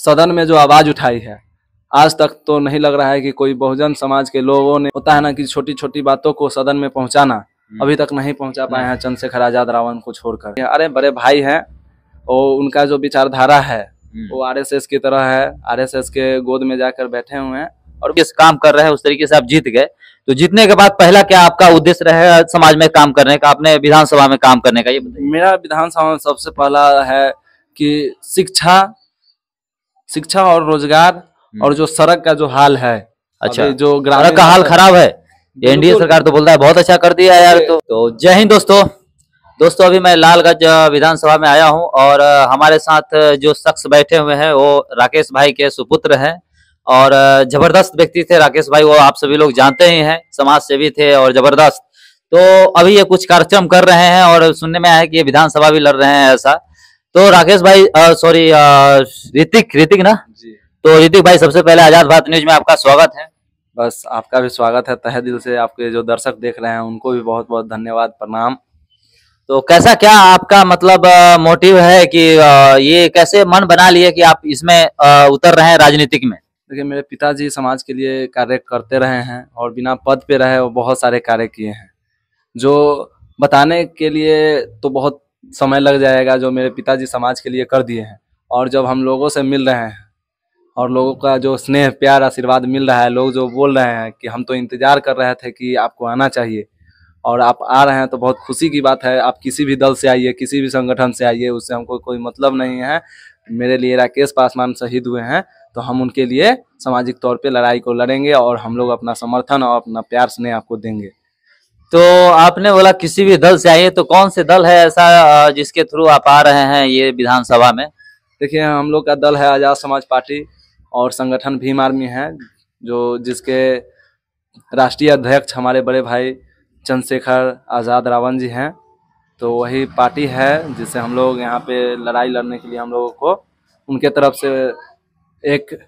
सदन में जो आवाज उठाई है, आज तक तो नहीं लग रहा है कि कोई बहुजन समाज के लोगों ने, होता है ना कि छोटी छोटी बातों को सदन में पहुंचाना, अभी तक नहीं पहुंचा पाए हैं चंद्रशेखर आजाद रावण को छोड़कर। अरे बड़े भाई हैं और उनका जो विचारधारा है वो आरएसएस की तरह है, आरएसएस के गोद में जाकर बैठे हुए हैं और किस काम कर रहे हैं उस तरीके से आप जीत गए। तो जीतने के बाद पहला क्या आपका उद्देश्य रहे समाज में काम करने का, अपने विधानसभा में काम करने का, ये बताइए। मेरा विधानसभा में सबसे पहला है कि शिक्षा और रोजगार और जो सड़क का जो हाल है, अच्छा, जो सड़क का हाल खराब है, एनडीए सरकार तो बोलता है बहुत अच्छा कर दिया यार। तो जय हिंद दोस्तों अभी मैं लालगंज विधानसभा में आया हूं और हमारे साथ जो शख्स बैठे हुए हैं वो राकेश भाई के सुपुत्र हैं और जबरदस्त व्यक्ति थे राकेश भाई, वो आप सभी लोग जानते ही हैं, समाज सेवी थे और जबरदस्त। तो अभी ये कुछ कार्यक्रम कर रहे हैं और सुनने में आया है कि ये विधानसभा भी लड़ रहे हैं ऐसा। तो राकेश भाई सॉरी ऋतिक ना जी। तो ऋतिक भाई सबसे पहले आजाद भारत न्यूज में आपका स्वागत है। बस आपका भी स्वागत है तहे दिल से, आपके जो दर्शक देख रहे हैं उनको भी बहुत बहुत धन्यवाद, प्रणाम। तो कैसा क्या आपका मतलब मोटिव है कि ये कैसे मन बना लिए कि आप इसमें उतर रहे हैं राजनीतिक में? देखिए, मेरे पिताजी समाज के लिए कार्य करते रहे हैं और बिना पद पे रहे वो बहुत सारे कार्य किए हैं, जो बताने के लिए तो बहुत समय लग जाएगा, जो मेरे पिताजी समाज के लिए कर दिए हैं। और जब हम लोगों से मिल रहे हैं और लोगों का जो स्नेह प्यार आशीर्वाद मिल रहा है, लोग जो बोल रहे हैं कि हम तो इंतजार कर रहे थे कि आपको आना चाहिए और आप आ रहे हैं, तो बहुत खुशी की बात है। आप किसी भी दल से आइए, किसी भी संगठन से आइए, उससे हमको कोई मतलब नहीं है। मेरे लिए राकेश पासवान शहीद हुए हैं तो हम उनके लिए सामाजिक तौर पे लड़ाई को लड़ेंगे और हम लोग अपना समर्थन और अपना प्यार स्नेह आपको देंगे। तो आपने बोला किसी भी दल से आइए, तो कौन से दल है ऐसा जिसके थ्रू आप आ रहे हैं ये विधानसभा में? देखिए, हम लोग का दल है आजाद समाज पार्टी और संगठन भीम आर्मी है, जो जिसके राष्ट्रीय अध्यक्ष हमारे बड़े भाई चंद्रशेखर आजाद रावण जी हैं। तो वही पार्टी है जिससे हम लोग यहाँ पे लड़ाई लड़ने के लिए हम लोगों को उनके तरफ से एक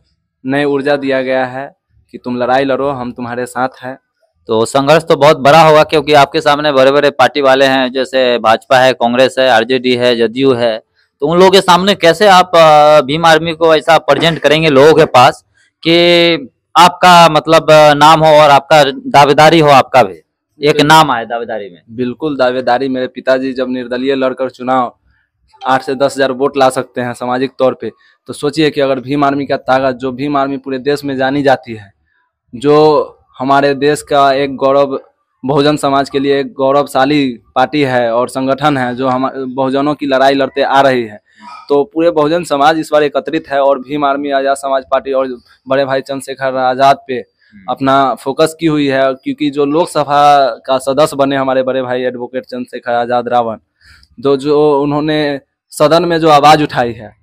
नई ऊर्जा दिया गया है कि तुम लड़ाई लड़ो, हम तुम्हारे साथ हैं। तो संघर्ष तो बहुत बड़ा होगा क्योंकि आपके सामने बड़े बड़े पार्टी वाले हैं, जैसे भाजपा है, कांग्रेस है, आरजेडी है, जदयू है। तो उन लोगों के सामने कैसे आप भीम आर्मी को ऐसा प्रेजेंट करेंगे लोगों के पास कि आपका मतलब नाम हो और आपका दावेदारी हो, आपका भी एक नाम आए दावेदारी में? बिल्कुल दावेदारी। मेरे पिताजी जब निर्दलीय लड़कर चुनाव 8 से 10 हजार वोट ला सकते हैं सामाजिक तौर पे, तो सोचिए कि अगर भीम आर्मी का ताकत, जो भीम आर्मी पूरे देश में जानी जाती है, जो हमारे देश का एक गौरव, बहुजन समाज के लिए एक गौरवशाली पार्टी है और संगठन है, जो हम बहुजनों की लड़ाई लड़ते आ रही है, तो पूरे बहुजन समाज इस बार एकत्रित है और भीम आर्मी आजाद समाज पार्टी और बड़े भाई चंद्रशेखर आजाद पे अपना फोकस की हुई है। क्योंकि जो लोकसभा का सदस्य बने हमारे बड़े भाई एडवोकेट चंद्रशेखर आजाद रावण, जो उन्होंने सदन में जो आवाज उठाई है,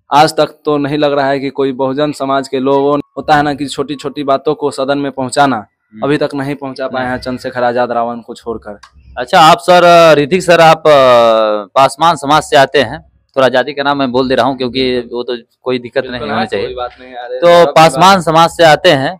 आज तक तो नहीं लग रहा है कि कोई बहुजन समाज के लोगों ने, होता है ना कि छोटी छोटी बातों को सदन में पहुंचाना, अभी तक नहीं पहुंचा पाए हैं चंद्रशेखर आजाद रावण को छोड़कर। अच्छा, आप सर ऋतिक सर आप पासवान समाज से आते हैं, थोड़ा जाति का नाम मैं बोल दे रहा हूँ क्योंकि वो तो कोई दिक्कत नहीं होनी चाहिए। कोई बात नहीं। तो पासवान समाज से आते हैं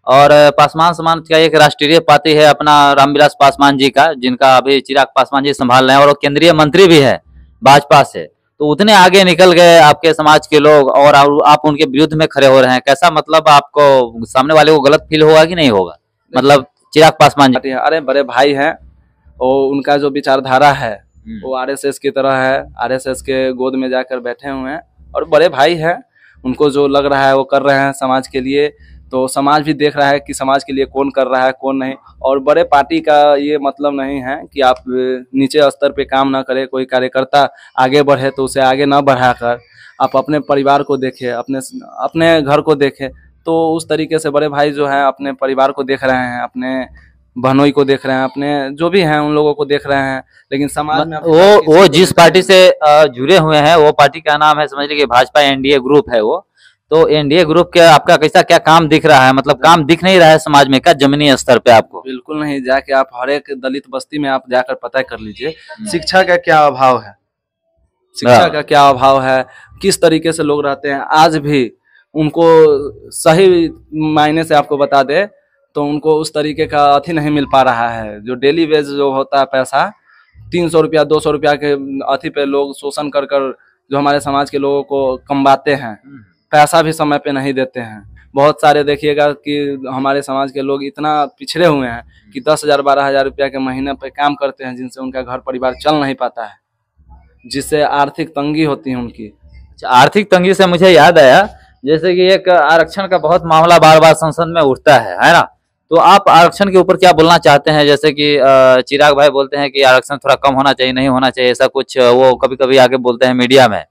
और पासवान समाज का एक राष्ट्रीय पार्टी है अपना रामविलास पासवान जी का, जिनका अभी चिराग पासवान जी संभाल रहे हैं और वो केंद्रीय मंत्री भी है भाजपा से। तो उतने आगे निकल गए आपके समाज के लोग और आप उनके विरुद्ध में खड़े हो रहे हैं, कैसा मतलब आपको सामने वाले को गलत फील होगा कि नहीं होगा? मतलब चिराग पासवान जी अरे बड़े भाई हैं और उनका जो विचारधारा है वो आरएसएस की तरह है, आरएसएस के गोद में जाकर बैठे हुए हैं और बड़े भाई हैं, उनको जो लग रहा है वो कर रहे हैं समाज के लिए। तो समाज भी देख रहा है कि समाज के लिए कौन कर रहा है कौन नहीं। और बड़े पार्टी का ये मतलब नहीं है कि आप नीचे स्तर पे काम ना करें, कोई कार्यकर्ता आगे बढ़े तो उसे आगे ना बढ़ाकर आप अपने परिवार को देखें, अपने घर को देखें। तो उस तरीके से बड़े भाई जो हैं अपने परिवार को देख रहे हैं, अपने बहनोई को देख रहे हैं, अपने जो भी हैं उन लोगों को देख रहे हैं। लेकिन समाज में वो जिस पार्टी से जुड़े हुए हैं वो पार्टी का नाम है, समझ लीजिए भाजपा एनडीए ग्रुप है वो। तो एनडीए ग्रुप के आपका कैसा क्या काम दिख रहा है? मतलब काम दिख नहीं रहा है समाज में क्या जमीनी स्तर पे आपको? बिल्कुल नहीं। जाके आप हर एक दलित बस्ती में आप जाकर पता कर लीजिए शिक्षा का क्या अभाव है, शिक्षा का क्या अभाव है, किस तरीके से लोग रहते हैं। आज भी उनको सही मायने से आपको बता दे तो उनको उस तरीके का अथी नहीं मिल पा रहा है। जो डेली वेज जो होता है पैसा 300 रुपया 200 रुपया के अथी पे लोग शोषण कर जो हमारे समाज के लोगों को कमवाते हैं, पैसा भी समय पे नहीं देते हैं। बहुत सारे देखिएगा कि हमारे समाज के लोग इतना पिछड़े हुए हैं कि 10,000 12,000 रुपया के महीने पे काम करते हैं, जिनसे उनका घर परिवार चल नहीं पाता है, जिससे आर्थिक तंगी होती है उनकी। अच्छा, आर्थिक तंगी से मुझे याद आया, जैसे कि एक आरक्षण का बहुत मामला बार बार संसद में उठता है ना? तो आप आरक्षण के ऊपर क्या बोलना चाहते हैं? जैसे कि चिराग भाई बोलते हैं कि आरक्षण थोड़ा कम होना चाहिए, नहीं होना चाहिए, ऐसा कुछ वो कभी कभी आगे बोलते हैं मीडिया में।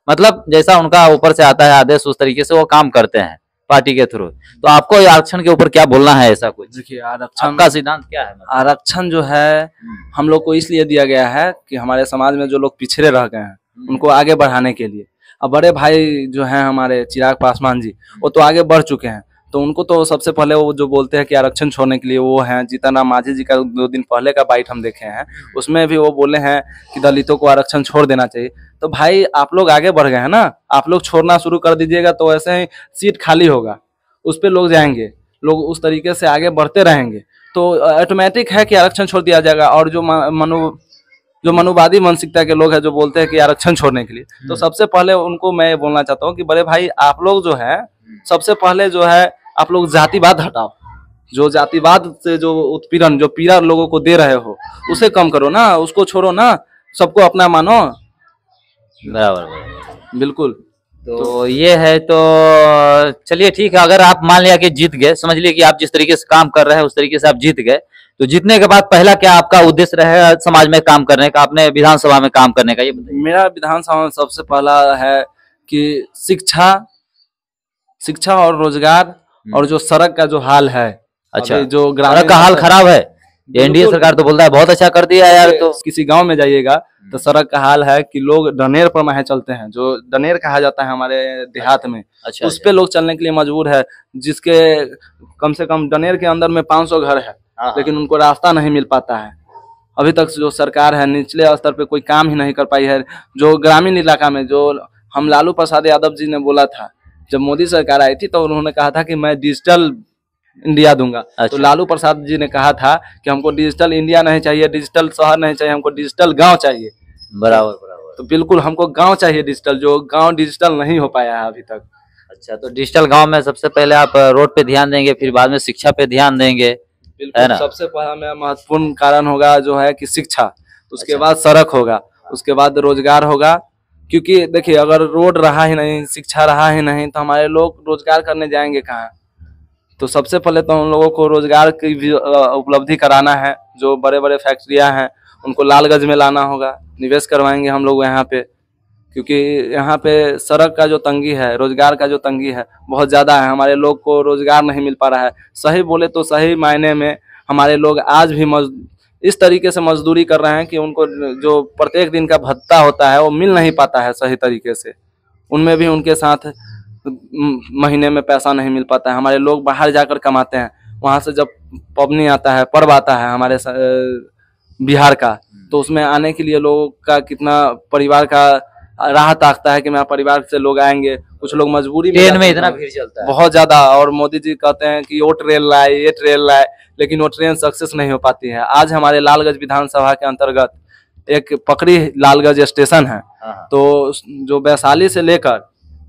मतलब जैसा उनका ऊपर से आता है आदेश, उस तरीके से वो काम करते हैं पार्टी के थ्रू। तो आपको आरक्षण के ऊपर क्या बोलना है? ऐसा कुछ देखिए, आरक्षण का सिद्धांत क्या है? आरक्षण जो है हम लोग को इसलिए दिया गया है कि हमारे समाज में जो लोग पिछड़े रह गए हैं उनको आगे बढ़ाने के लिए। अब बड़े भाई जो हैं हमारे चिराग पासवान जी, वो तो आगे बढ़ चुके हैं, तो उनको तो सबसे पहले वो जो बोलते हैं कि आरक्षण छोड़ने के लिए, वो हैं जीतन राम मांझी जी का 2 दिन पहले का बाइट हम देखे हैं, उसमें भी वो बोले हैं कि दलितों को आरक्षण छोड़ देना चाहिए। तो भाई आप लोग आगे बढ़ गए हैं ना, आप लोग छोड़ना शुरू कर दीजिएगा तो ऐसे ही सीट खाली होगा, उस पर लोग जाएंगे, लोग उस तरीके से आगे बढ़ते रहेंगे, तो ऑटोमेटिक है कि आरक्षण छोड़ दिया जाएगा। और जो मनुवादी मानसिकता के लोग हैं जो बोलते हैं कि आरक्षण छोड़ने के लिए, तो सबसे पहले उनको मैं ये बोलना चाहता हूँ कि बड़े भाई आप लोग जो है सबसे पहले जो है आप लोग जातिवाद हटाओ। जो जातिवाद से जो उत्पीड़न, जो पीड़ा लोगों को दे रहे हो, उसे कम करो ना, उसको छोड़ो ना, सबको अपना मानो। बराबर, बिल्कुल। तो ये है। तो चलिए ठीक है, अगर आप मान लिया कि जीत गए, समझ लिए कि आप जिस तरीके से काम कर रहे हैं उस तरीके से आप जीत गए, तो जीतने के बाद पहला क्या आपका उद्देश्य रहे समाज में काम करने का, अपने विधानसभा में काम करने का? ये बताइए। मेरा विधानसभा में सबसे पहला है कि शिक्षा और रोजगार और जो सड़क का जो हाल है। अच्छा, जो सड़क का हाल खराब है? एनडीए सरकार तो बोलता है बहुत अच्छा कर दिया यार। तो किसी गांव में जाइएगा तो सड़क का हाल है कि लोग डनेर पर माहे चलते हैं, जो डनेर कहा जाता है हमारे देहात में। अच्छा, उस पे लोग चलने के लिए मजबूर है, जिसके कम से कम डनेर के अंदर में 500 घर है, लेकिन उनको रास्ता नहीं मिल पाता है। अभी तक जो सरकार है निचले स्तर पे कोई काम ही नहीं कर पाई है। जो ग्रामीण इलाका में जो हम लालू प्रसाद यादव जी ने बोला था, जब मोदी सरकार आई थी तो उन्होंने कहा था कि मैं डिजिटल इंडिया दूंगा। अच्छा। तो लालू प्रसाद जी ने कहा था कि हमको डिजिटल इंडिया नहीं चाहिए, डिजिटल शहर नहीं चाहिए, हमको डिजिटल गांव चाहिए। बराबर बराबर। तो बिल्कुल हमको गांव चाहिए डिजिटल, जो गांव डिजिटल नहीं हो पाया है अभी तक। अच्छा, तो डिजिटल गांव में सबसे पहले आप रोड पे ध्यान देंगे, फिर बाद में शिक्षा पे ध्यान देंगे, है ना? सबसे पहला मेरा महत्वपूर्ण कारण होगा जो है कि शिक्षा, उसके अच्छा। बाद सड़क होगा, उसके बाद रोजगार होगा। क्योंकि देखिए अगर रोड रहा ही नहीं, शिक्षा रहा ही नहीं, तो हमारे लोग रोजगार करने जाएंगे कहाँ? तो सबसे पहले तो हम लोगों को रोजगार की भी उपलब्धि कराना है। जो बड़े बड़े फैक्ट्रियां हैं उनको लालगंज में लाना होगा, निवेश करवाएंगे हम लोग यहाँ पे, क्योंकि यहाँ पे सड़क का जो तंगी है, रोजगार का जो तंगी है बहुत ज़्यादा है। हमारे लोग को रोजगार नहीं मिल पा रहा है। सही बोले तो सही मायने में हमारे लोग आज भी इस तरीके से मजदूरी कर रहे हैं कि उनको जो प्रत्येक दिन का भत्ता होता है वो मिल नहीं पाता है सही तरीके से। उनमें भी उनके साथ महीने में पैसा नहीं मिल पाता है। हमारे लोग बाहर जाकर कमाते हैं, वहाँ से जब पबनी आता है, पर्व आता है हमारे बिहार का, तो उसमें आने के लिए लोगों का कितना परिवार का राह ताकता है कि मेरा परिवार से लोग आएंगे। कुछ लोग मजबूरी ट्रेन में इतना भीड़ चलता है बहुत ज्यादा, और मोदी जी कहते हैं कि वो ट्रेन लाए, ये ट्रेन लाए, लेकिन वो ट्रेन सक्सेस नहीं हो पाती है। आज हमारे लालगंज विधानसभा के अंतर्गत एक पकड़ी लालगंज स्टेशन है, तो जो वैशाली से लेकर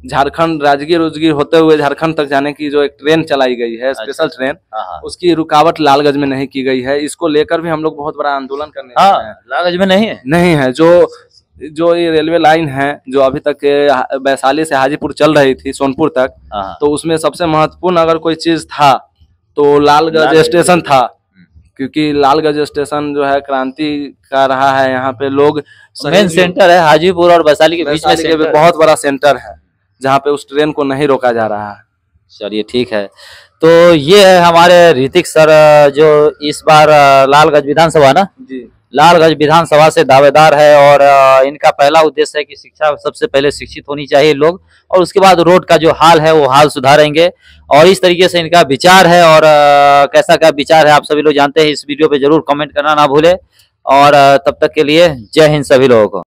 झारखंड राजगीर उजगीर होते हुए झारखंड तक जाने की जो एक ट्रेन चलाई गई है, स्पेशल ट्रेन, उसकी रुकावट लालगंज में नहीं की गई है। इसको लेकर भी हम लोग बहुत बड़ा आंदोलन करने जा रहे हैं। लालगंज में नहीं है जो ये रेलवे लाइन है जो अभी तक वैशाली से हाजीपुर चल रही थी सोनपुर तक, तो उसमें सबसे महत्वपूर्ण अगर कोई चीज था तो लालगंज स्टेशन था। क्योंकि लालगंज स्टेशन जो है क्रांति का रहा है। यहाँ पे लोग मेन सेंटर है, हाजीपुर और वैशाली के बीच में बहुत बड़ा सेंटर है जहाँ पे उस ट्रेन को नहीं रोका जा रहा है। चलिए ठीक है। तो ये है हमारे ऋतिक सर जो इस बार लालगंज विधानसभा ना जी लालगंज विधानसभा से दावेदार है, और इनका पहला उद्देश्य है कि शिक्षा सबसे पहले शिक्षित होनी चाहिए लोग, और उसके बाद रोड का जो हाल है वो हाल सुधारेंगे। और इस तरीके से इनका विचार है, और कैसा क्या विचार है आप सभी लोग जानते हैं। इस वीडियो पे जरूर कमेंट करना ना भूले, और तब तक के लिए जय हिंद सभी लोगों को।